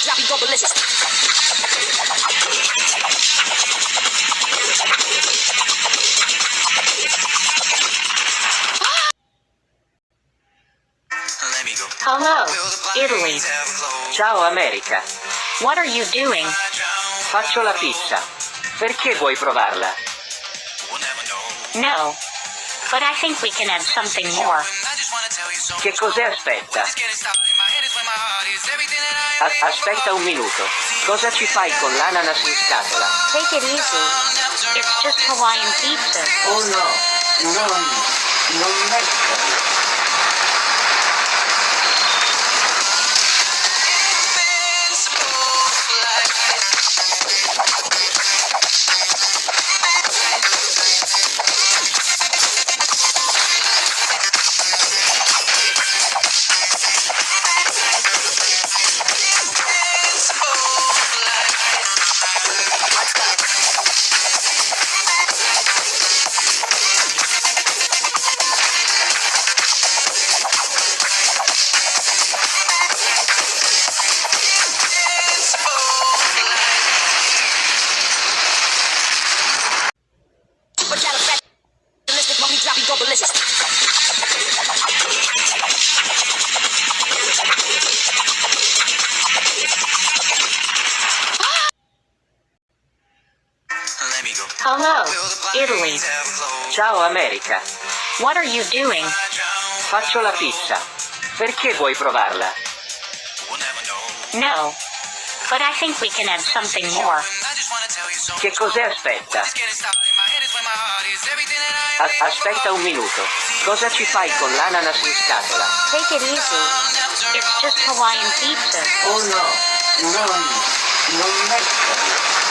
dropping go ballistic. Hello, Italy. Ciao America. What are you doing? Faccio la pizza. Perché vuoi provarla? No. But I think we can add something more. Che cos'è aspetta? Aspetta un minuto. Cosa ci fai con l'ananas in scatola? Take it easy. It's just Hawaiian pizza. Oh no, non metterlo. Dropping go ballistic. Hello, Italy. Ciao America. What are you doing? Faccio la pizza. Perché vuoi provarla? No. But I think we can add something more. Che cos'è aspetta? Aspetta un minuto. Cosa ci fai con l'ananas in scatola? Take it easy. It's just Hawaiian pizza. Oh no, non metterlo.